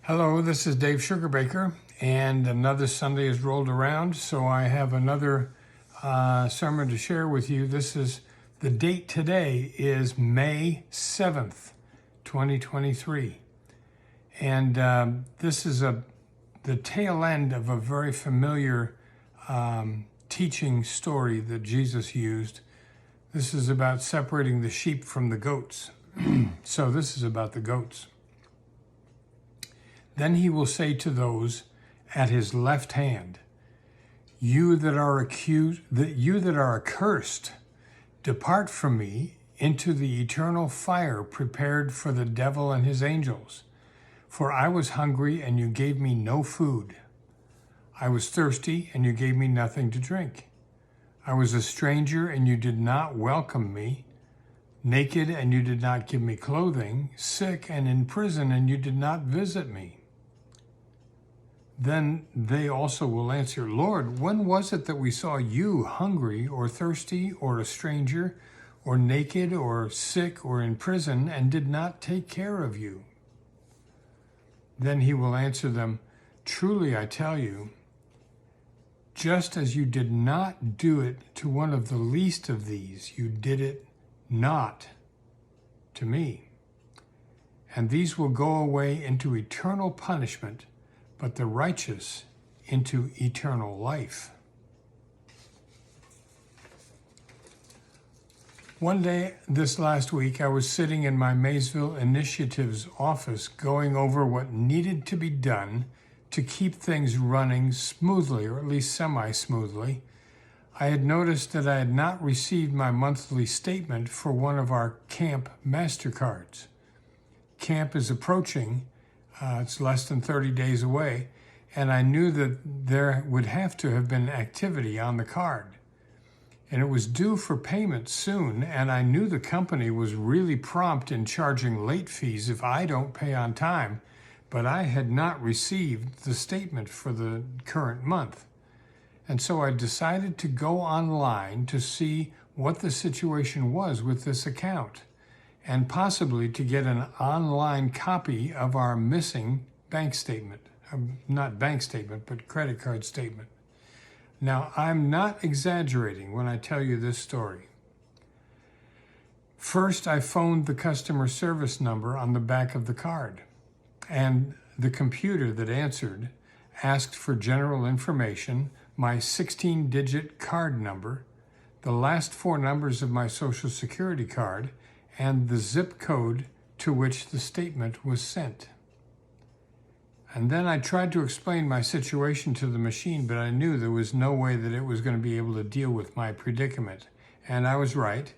Hello, this is Dave Sugarbaker, and another Sunday has rolled around, so I have another sermon to share with you. The date today is May 7th, 2023, and this is the tail end of a very familiar teaching story that Jesus used. This is about separating the sheep from the goats. So this is about the goats. Then he will say to those at his left hand, you that are accursed, depart from me into the eternal fire prepared for the devil and his angels. For I was hungry, and you gave me no food. I was thirsty, and you gave me nothing to drink. I was a stranger, and you did not welcome me. Naked, and you did not give me clothing. Sick and in prison, and you did not visit me. Then they also will answer, Lord, when was it that we saw you hungry or thirsty or a stranger or naked or sick or in prison and did not take care of you? Then he will answer them, truly I tell you, just as you did not do it to one of the least of these, you did it not to me. And these will go away into eternal punishment, but the righteous into eternal life. One day this last week, I was sitting in my Maysville Initiatives office going over what needed to be done to keep things running smoothly, or at least semi-smoothly. I had noticed that I had not received my monthly statement for one of our camp MasterCards. Camp is approaching. It's less than 30 days away, and I knew that there would have to have been activity on the card. And it was due for payment soon, and I knew the company was really prompt in charging late fees if I don't pay on time, but I had not received the statement for the current month. And so I decided to go online to see what the situation was with this account, and possibly to get an online copy of our missing bank statement. Not bank statement, but credit card statement. Now, I'm not exaggerating when I tell you this story. First, I phoned the customer service number on the back of the card, and the computer that answered asked for general information, my 16-digit card number, the last 4 numbers of my Social Security card, and the zip code to which the statement was sent. And then I tried to explain my situation to the machine, but I knew there was no way that it was going to be able to deal with my predicament. And I was right,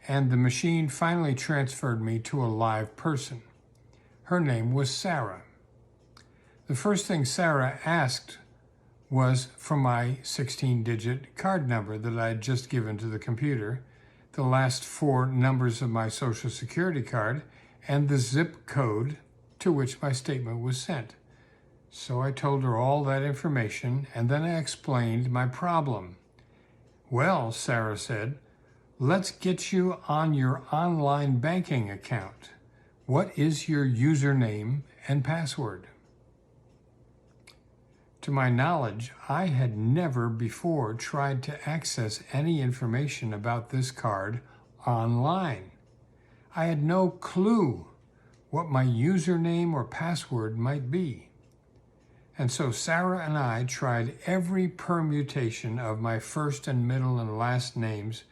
and the machine finally transferred me to a live person. Her name was Sarah. The first thing Sarah asked was for my 16-digit card number that I had just given to the computer, the last 4 numbers of my Social Security card, and the zip code to which my statement was sent. So I told her all that information, and then I explained my problem. Well, Sarah said, let's get you on your online banking account. What is your username and password? To my knowledge, I had never before tried to access any information about this card online. I had no clue what my username or password might be. And so Sarah and I tried every permutation of my first and middle and last names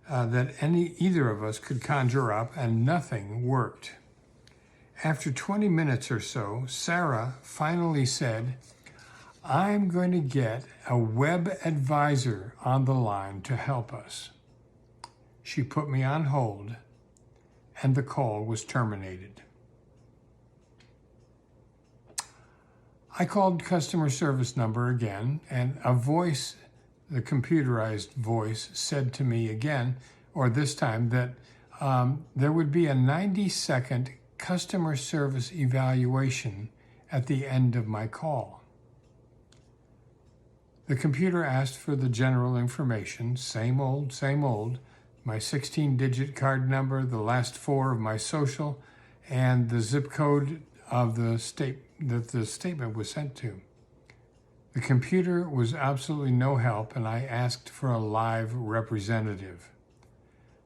that either of us could conjure up, and nothing worked. After 20 minutes or so, Sarah finally said, I'm going to get a web advisor on the line to help us. She put me on hold, and the call was terminated. I called customer service number again, and a voice, the computerized voice, said to me again, or this time, that there would be a 90-second customer service evaluation at the end of my call. The computer asked for the general information, same old, my 16-digit card number, the last 4 of my social, and the zip code of the statement was sent to. The computer was absolutely no help, and I asked for a live representative.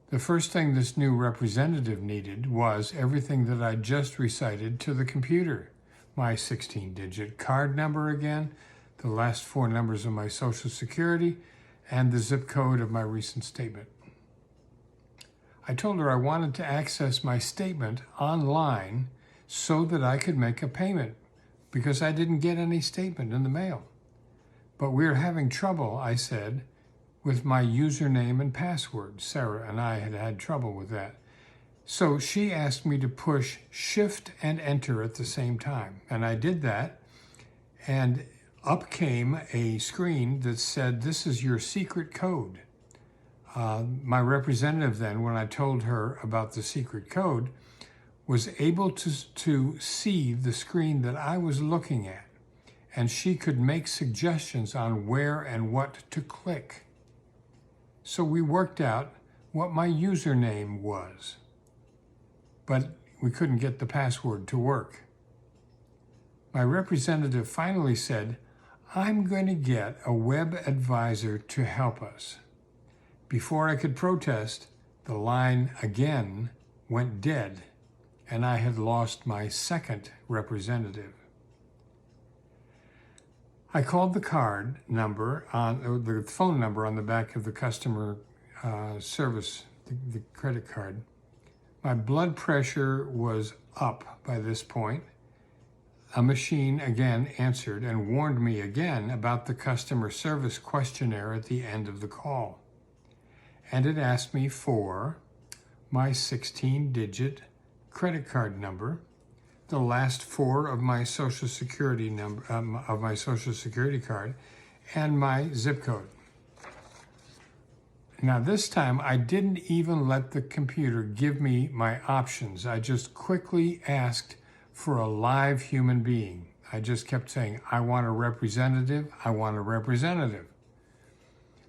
The first thing this new representative needed was everything that I just recited to the computer. My 16-digit card number again, the last 4 numbers of my Social Security, and the zip code of my recent statement. I told her I wanted to access my statement online so that I could make a payment because I didn't get any statement in the mail. But we're having trouble, I said, with my username and password. Sarah and I had trouble with that. So she asked me to push Shift and Enter at the same time. And I did that, and up came a screen that said, "This is your secret code." My representative then, when I told her about the secret code, was able to see the screen that I was looking at, and she could make suggestions on where and what to click. So we worked out what my username was, but we couldn't get the password to work. My representative finally said, "I'm going to get a web advisor to help us." Before I could protest, the line again went dead, and I had lost my second representative. I called the card number the phone number on the back of the customer service, the credit card. My blood pressure was up by this point. A machine again answered and warned me again about the customer service questionnaire at the end of the call. And it asked me for my 16-digit credit card number, the last 4 of my Social Security number of my Social Security card, and my zip code. Now this time I didn't even let the computer give me my options. I just quickly asked for a live human being. I just kept saying, "I want a representative, I want a representative."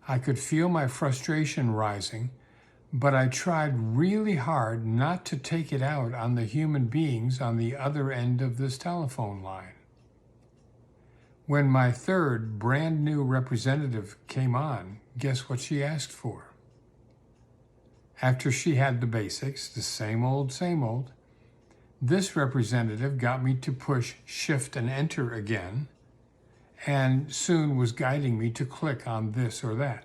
I could feel my frustration rising, but I tried really hard not to take it out on the human beings on the other end of this telephone line. When my third brand new representative came on, guess what she asked for? After she had the basics, the same old, this representative got me to push Shift and Enter again, and soon was guiding me to click on this or that.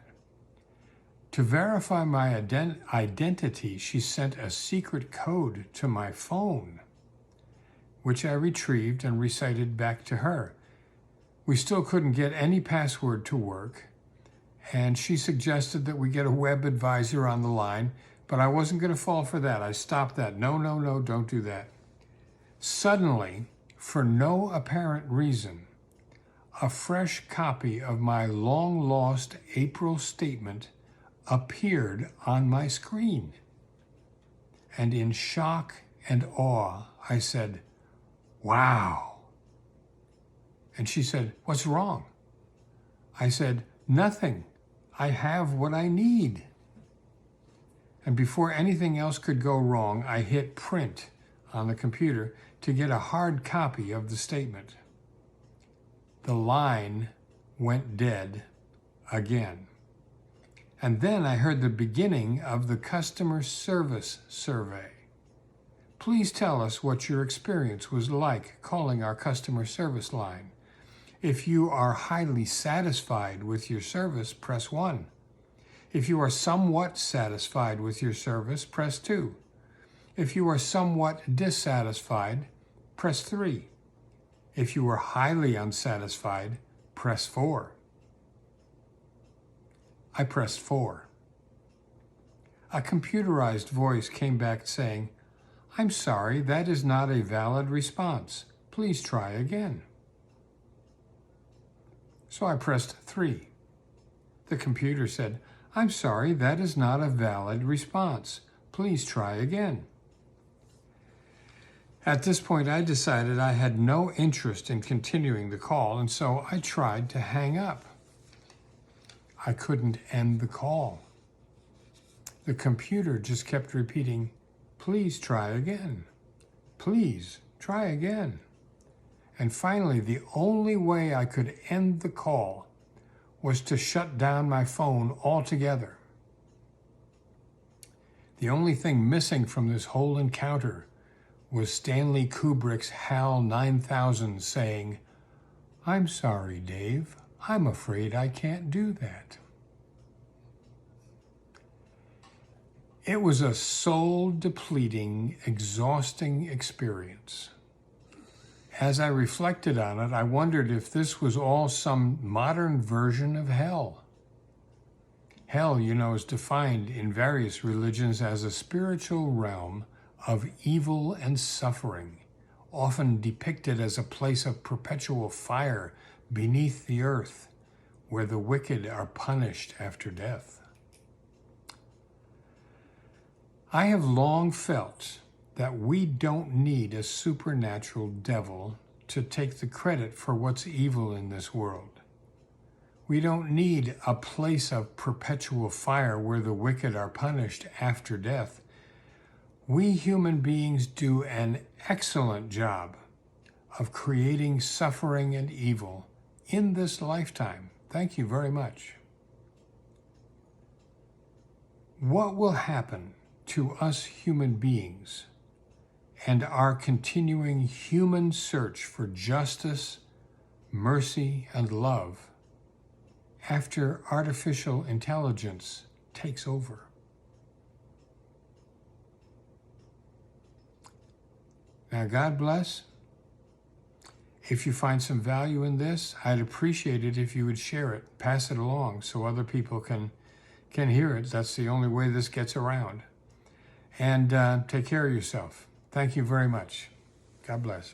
To verify my identity, she sent a secret code to my phone, which I retrieved and recited back to her. We still couldn't get any password to work, and she suggested that we get a web advisor on the line, but I wasn't going to fall for that. I stopped that. No, don't do that. Suddenly, for no apparent reason, a fresh copy of my long-lost April statement appeared on my screen. And in shock and awe, I said, "Wow." And she said, "What's wrong?" I said, "Nothing. I have what I need." And before anything else could go wrong, I hit print on the computer to get a hard copy of the statement. The line went dead again. And then I heard the beginning of the customer service survey. Please tell us what your experience was like calling our customer service line. If you are highly satisfied with your service, press 1. If you are somewhat satisfied with your service, press 2. If you are somewhat dissatisfied, press 3. If you are highly unsatisfied, press 4. I pressed 4. A computerized voice came back saying, "I'm sorry, that is not a valid response. Please try again." So I pressed 3. The computer said, "I'm sorry, that is not a valid response. Please try again." At this point, I decided I had no interest in continuing the call, and so I tried to hang up. I couldn't end the call. The computer just kept repeating, "Please try again. Please Try again. And finally, the only way I could end the call was to shut down my phone altogether. The only thing missing from this whole encounter was Stanley Kubrick's HAL 9000 saying, "I'm sorry, Dave. I'm afraid I can't do that." It was a soul-depleting, exhausting experience. As I reflected on it, I wondered if this was all some modern version of hell. Hell, is defined in various religions as a spiritual realm of evil and suffering, often depicted as a place of perpetual fire beneath the earth, where the wicked are punished after death. I have long felt that we don't need a supernatural devil to take the credit for what's evil in this world. We don't need a place of perpetual fire where the wicked are punished after death. We human beings do an excellent job of creating suffering and evil in this lifetime. Thank you very much. What will happen to us human beings and our continuing human search for justice, mercy, and love after artificial intelligence takes over? Now, God bless. If you find some value in this, I'd appreciate it if you would share it, pass it along so other people can hear it. That's the only way this gets around. And take care of yourself. Thank you very much. God bless.